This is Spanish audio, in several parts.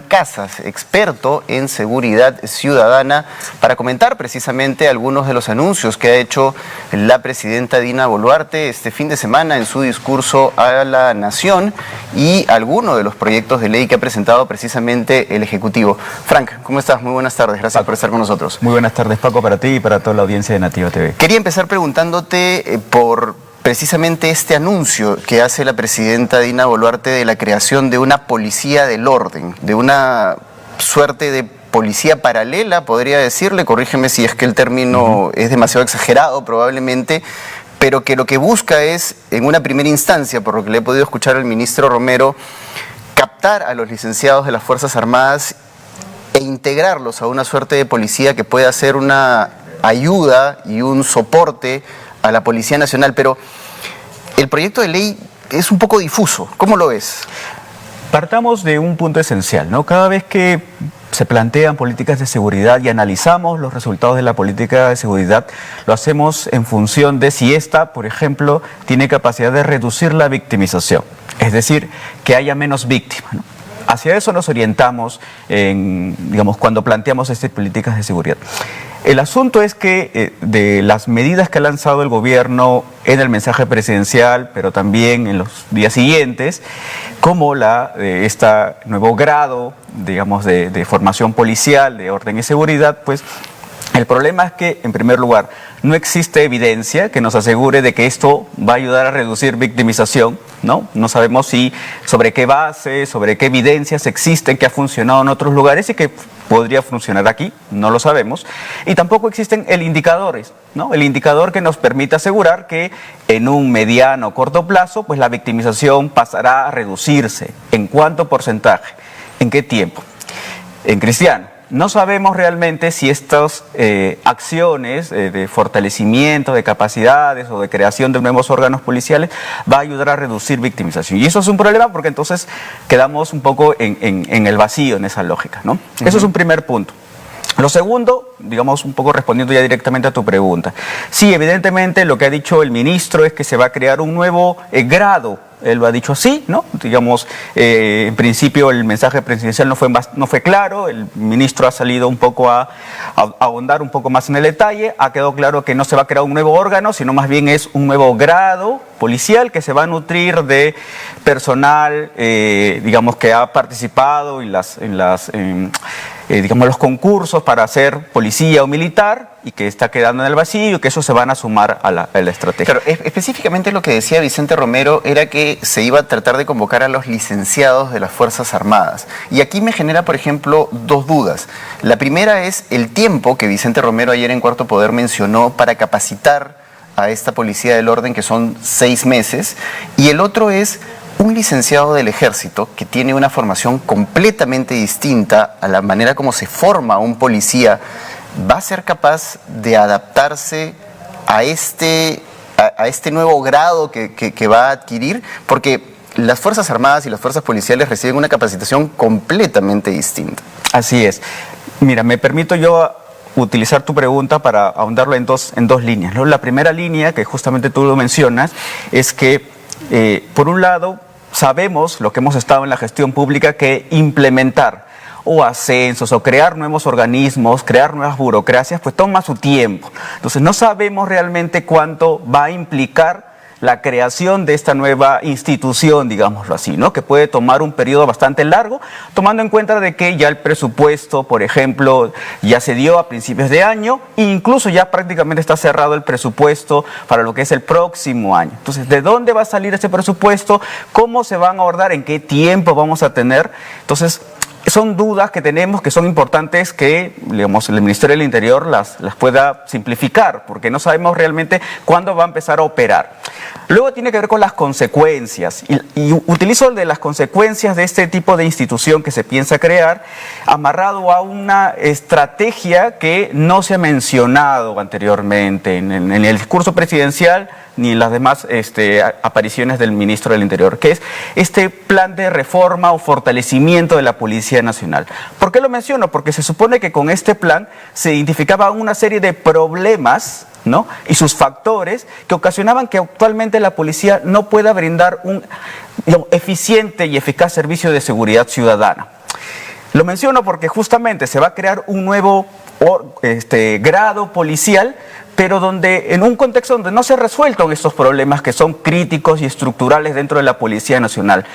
Casas, experto en seguridad ciudadana, para comentar precisamente algunos de los anuncios que ha hecho la presidenta Dina Boluarte este fin de semana en su discurso a la Nación y algunos de los proyectos de ley que ha presentado precisamente el Ejecutivo. Frank, ¿cómo estás? Muy buenas tardes, gracias por estar con nosotros. Muy buenas tardes, Paco, para ti y para toda la audiencia de Nativa TV. Quería empezar preguntándote por precisamente este anuncio que hace la presidenta Dina Boluarte de la creación de una policía del orden, de una suerte de policía paralela, podría decirle, corrígeme si es que el término es demasiado exagerado probablemente, pero que lo que busca es, en una primera instancia, por lo que le he podido escuchar al ministro Romero, captar a los licenciados de las Fuerzas Armadas e integrarlos a una suerte de policía que pueda ser una ayuda y un soporte a la Policía Nacional, pero el proyecto de ley es un poco difuso. ¿Cómo lo ves? Partamos de un punto esencial, ¿no? Cada vez que se plantean políticas de seguridad y analizamos los resultados de la política de seguridad, lo hacemos en función de si esta, por ejemplo, tiene capacidad de reducir la victimización, es decir, que haya menos víctimas, ¿no? Hacia eso nos orientamos cuando planteamos estas políticas de seguridad. El asunto es que de las medidas que ha lanzado el gobierno en el mensaje presidencial, pero también en los días siguientes, como este nuevo grado, de formación policial, de orden y seguridad, pues el problema es que, en primer lugar, no existe evidencia que nos asegure de que esto va a ayudar a reducir victimización, ¿no? No sabemos sobre qué base, sobre qué evidencias existen que ha funcionado en otros lugares y que podría funcionar aquí, no lo sabemos. Y tampoco existen indicadores, ¿no? El indicador que nos permite asegurar que en un mediano o corto plazo, pues la victimización pasará a reducirse. ¿En cuánto porcentaje? ¿En qué tiempo? En Cristiano, no sabemos realmente si estas acciones de fortalecimiento de capacidades o de creación de nuevos órganos policiales va a ayudar a reducir victimización. Y eso es un problema porque entonces quedamos un poco en el vacío en esa lógica, ¿no? Eso es un primer punto. Lo segundo, un poco respondiendo ya directamente a tu pregunta. Sí, evidentemente lo que ha dicho el ministro es que se va a crear un nuevo grado. Él lo ha dicho así, ¿no? En principio el mensaje presidencial no fue claro, el ministro ha salido un poco a ahondar un poco más en el detalle, ha quedado claro que no se va a crear un nuevo órgano, sino más bien es un nuevo grado policial que se va a nutrir de personal, que ha participado en los concursos para ser policía o militar y que está quedando en el vacío y que eso se van a sumar a la estrategia. Claro, específicamente lo que decía Vicente Romero era que se iba a tratar de convocar a los licenciados de las Fuerzas Armadas. Y aquí me genera, por ejemplo, dos dudas. La primera es el tiempo que Vicente Romero ayer en Cuarto Poder mencionó para capacitar a esta policía del orden, que son 6 meses. Y el otro es un licenciado del Ejército que tiene una formación completamente distinta a la manera como se forma un policía. ¿Va a ser capaz de adaptarse a este nuevo grado que va a adquirir? Porque las Fuerzas Armadas y las Fuerzas Policiales reciben una capacitación completamente distinta. Así es. Mira, me permito yo utilizar tu pregunta para ahondarlo en dos líneas, ¿no? La primera línea, que justamente tú lo mencionas, es que, por un lado, sabemos, lo que hemos estado en la gestión pública, que implementar o ascensos o crear nuevos organismos, crear nuevas burocracias, pues toma su tiempo. Entonces no sabemos realmente cuánto va a implicar la creación de esta nueva institución, digámoslo así, ¿no? Que puede tomar un periodo bastante largo, tomando en cuenta de que ya el presupuesto, por ejemplo, ya se dio a principios de año e incluso ya prácticamente está cerrado el presupuesto para lo que es el próximo año. Entonces, ¿de dónde va a salir ese presupuesto? ¿Cómo se van a abordar? ¿En qué tiempo vamos a tener? Entonces, son dudas que tenemos que son importantes que, el Ministerio del Interior las pueda simplificar, porque no sabemos realmente cuándo va a empezar a operar. Luego tiene que ver con las consecuencias, y utilizo el de las consecuencias de este tipo de institución que se piensa crear, amarrado a una estrategia que no se ha mencionado anteriormente en el discurso presidencial, ni las demás apariciones del ministro del Interior, que es este plan de reforma o fortalecimiento de la Policía Nacional. ¿Por qué lo menciono? Porque se supone que con este plan se identificaba una serie de problemas, ¿no?, y sus factores que ocasionaban que actualmente la policía no pueda brindar un eficiente y eficaz servicio de seguridad ciudadana. Lo menciono porque justamente se va a crear un nuevo grado policial, pero donde en un contexto donde no se resueltan estos problemas que son críticos y estructurales dentro de la Policía Nacional.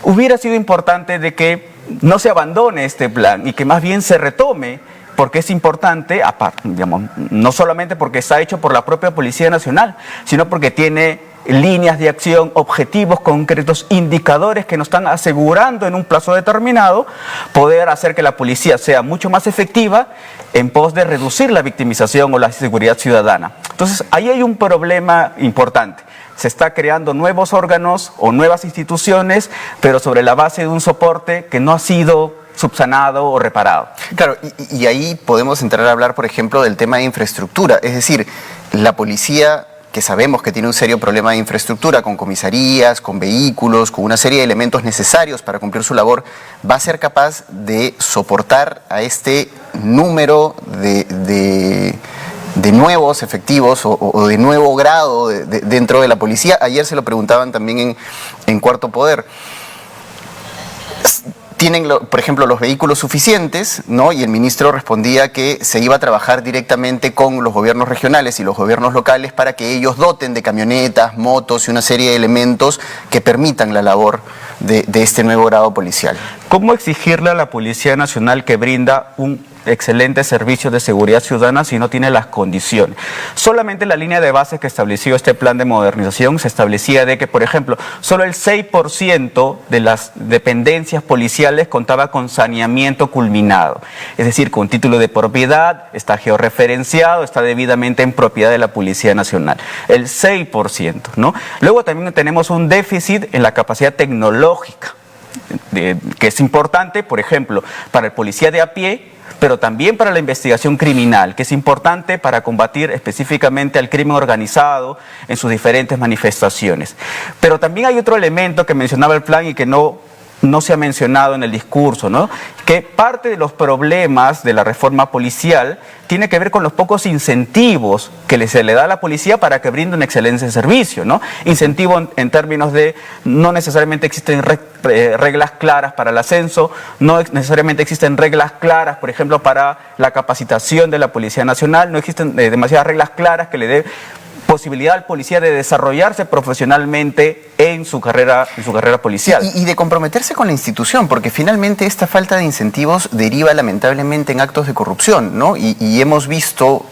Hubiera sido importante de que no se abandone este plan y que más bien se retome, porque es importante, digamos, no solamente porque está hecho por la propia Policía Nacional, sino porque tiene líneas de acción, objetivos concretos, indicadores que nos están asegurando en un plazo determinado poder hacer que la policía sea mucho más efectiva en pos de reducir la victimización o la inseguridad ciudadana. Entonces, ahí hay un problema importante. Se está creando nuevos órganos o nuevas instituciones, pero sobre la base de un soporte que no ha sido subsanado o reparado. Claro, y ahí podemos entrar a hablar, por ejemplo, del tema de infraestructura. Es decir, la policía, que sabemos que tiene un serio problema de infraestructura, con comisarías, con vehículos, con una serie de elementos necesarios para cumplir su labor, va a ser capaz de soportar a este número de nuevos efectivos o de nuevo grado dentro de la policía. Ayer se lo preguntaban también en Cuarto Poder. ¿Tienen, por ejemplo, los vehículos suficientes? ¿No? Y el ministro respondía que se iba a trabajar directamente con los gobiernos regionales y los gobiernos locales para que ellos doten de camionetas, motos y una serie de elementos que permitan la labor de este nuevo grado policial. ¿Cómo exigirle a la Policía Nacional que brinda un excelente servicio de seguridad ciudadana si no tiene las condiciones? Solamente la línea de base que estableció este plan de modernización se establecía de que, por ejemplo, solo el 6% de las dependencias policiales contaba con saneamiento culminado, es decir, con título de propiedad, está georreferenciado, está debidamente en propiedad de la Policía Nacional. El 6%, ¿no? Luego también tenemos un déficit en la capacidad tecnológica, que es importante, por ejemplo, para el policía de a pie, pero también para la investigación criminal, que es importante para combatir específicamente al crimen organizado en sus diferentes manifestaciones. Pero también hay otro elemento que mencionaba el plan y que no se ha mencionado en el discurso, ¿no? Que parte de los problemas de la reforma policial tiene que ver con los pocos incentivos que se le da a la policía para que brinde un excelente servicio, ¿no? Incentivo en términos de no necesariamente existen reglas claras para el ascenso, no necesariamente existen reglas claras, por ejemplo, para la capacitación de la Policía Nacional, no existen demasiadas reglas claras que le den posibilidad al policía de desarrollarse profesionalmente en su carrera policial. Y de comprometerse con la institución, porque finalmente esta falta de incentivos deriva lamentablemente en actos de corrupción, ¿no? Y hemos visto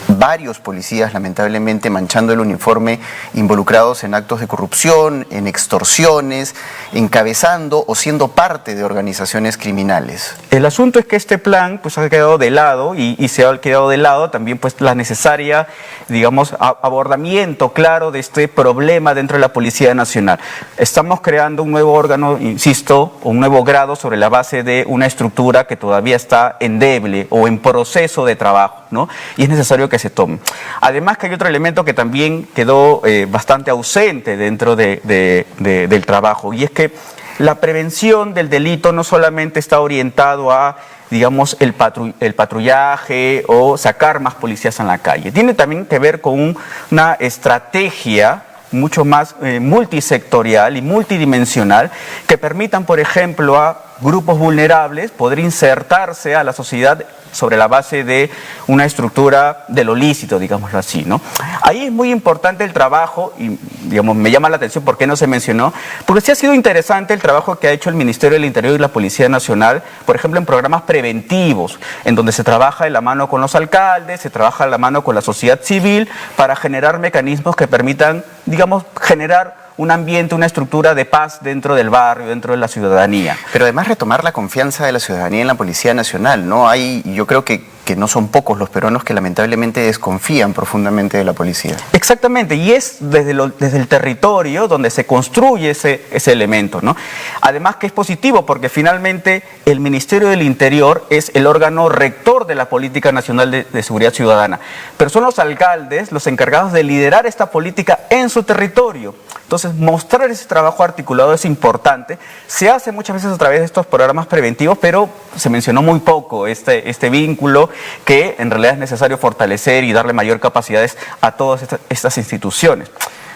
varios policías lamentablemente manchando el uniforme, involucrados en actos de corrupción, en extorsiones, encabezando o siendo parte de organizaciones criminales. El asunto es que este plan pues ha quedado de lado y se ha quedado de lado también pues la necesaria, digamos, abordamiento claro de este problema dentro de la Policía Nacional. Estamos creando un nuevo órgano, insisto, un nuevo grado sobre la base de una estructura que todavía está endeble o en proceso de trabajo, ¿no? Y es necesario que se tome. Además que hay otro elemento que también quedó bastante ausente dentro del trabajo, y es que la prevención del delito no solamente está orientado a, digamos, el patrullaje o sacar más policías en la calle. Tiene también que ver con una estrategia mucho más multisectorial y multidimensional que permitan, por ejemplo, a grupos vulnerables poder insertarse a la sociedad sobre la base de una estructura de lo lícito, digámoslo así, ¿no? Ahí es muy importante el trabajo, y digamos, me llama la atención por qué no se mencionó, porque sí ha sido interesante el trabajo que ha hecho el Ministerio del Interior y la Policía Nacional, por ejemplo, en programas preventivos, en donde se trabaja de la mano con los alcaldes, se trabaja de la mano con la sociedad civil, para generar mecanismos que permitan, digamos, generar un ambiente, una estructura de paz dentro del barrio, dentro de la ciudadanía. Pero además retomar la confianza de la ciudadanía en la Policía Nacional, ¿no? Yo creo que no son pocos los peruanos que lamentablemente desconfían profundamente de la policía. Exactamente, y es desde el territorio donde se construye ese elemento, ¿no? Además que es positivo porque finalmente el Ministerio del Interior es el órgano rector de la Política Nacional de Seguridad Ciudadana, pero son los alcaldes los encargados de liderar esta política en su territorio. Entonces, mostrar ese trabajo articulado es importante. Se hace muchas veces a través de estos programas preventivos, pero se mencionó muy poco este vínculo que en realidad es necesario fortalecer y darle mayor capacidades a todas estas instituciones.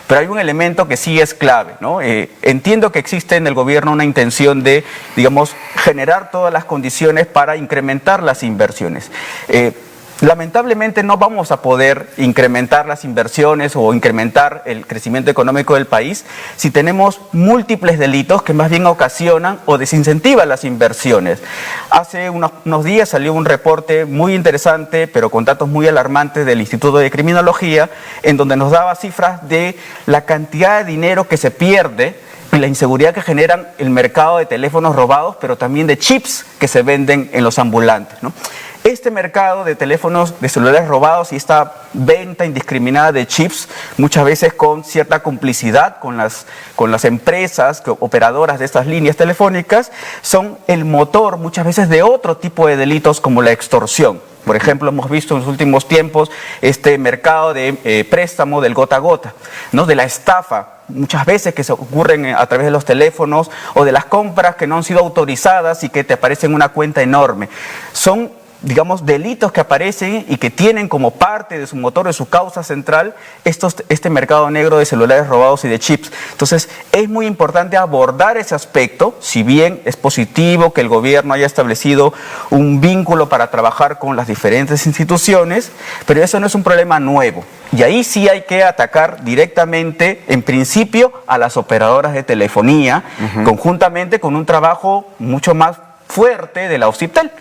Pero hay un elemento que sí es clave, ¿no? Entiendo que existe en el gobierno una intención de, digamos, generar todas las condiciones para incrementar las inversiones. Lamentablemente no vamos a poder incrementar las inversiones o incrementar el crecimiento económico del país si tenemos múltiples delitos que más bien ocasionan o desincentivan las inversiones. Hace unos días salió un reporte muy interesante, pero con datos muy alarmantes del Instituto de Criminología, en donde nos daba cifras de la cantidad de dinero que se pierde y la inseguridad que generan el mercado de teléfonos robados, pero también de chips que se venden en los ambulantes, ¿no? Este mercado de teléfonos, de celulares robados y esta venta indiscriminada de chips, muchas veces con cierta complicidad con las empresas operadoras de estas líneas telefónicas, son el motor muchas veces de otro tipo de delitos como la extorsión. Por ejemplo, hemos visto en los últimos tiempos este mercado de préstamo del gota a gota, ¿no? De la estafa, muchas veces que se ocurren a través de los teléfonos, o de las compras que no han sido autorizadas y que te aparecen una cuenta enorme. Son, digamos, delitos que aparecen y que tienen como parte de su motor, de su causa central, este mercado negro de celulares robados y de chips. Entonces, es muy importante abordar ese aspecto, si bien es positivo que el gobierno haya establecido un vínculo para trabajar con las diferentes instituciones, pero eso no es un problema nuevo. Y ahí sí hay que atacar directamente, en principio, a las operadoras de telefonía, conjuntamente con un trabajo mucho más fuerte de la OCIPTEL,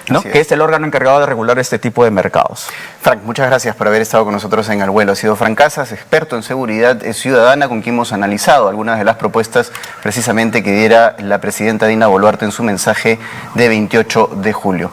¿no? Que es el órgano encargado de regular este tipo de mercados. Frank, muchas gracias por haber estado con nosotros en Al Vuelo. Ha sido Frank Casas, experto en seguridad ciudadana, con quien hemos analizado algunas de las propuestas precisamente que diera la presidenta Dina Boluarte en su mensaje de 28 de julio.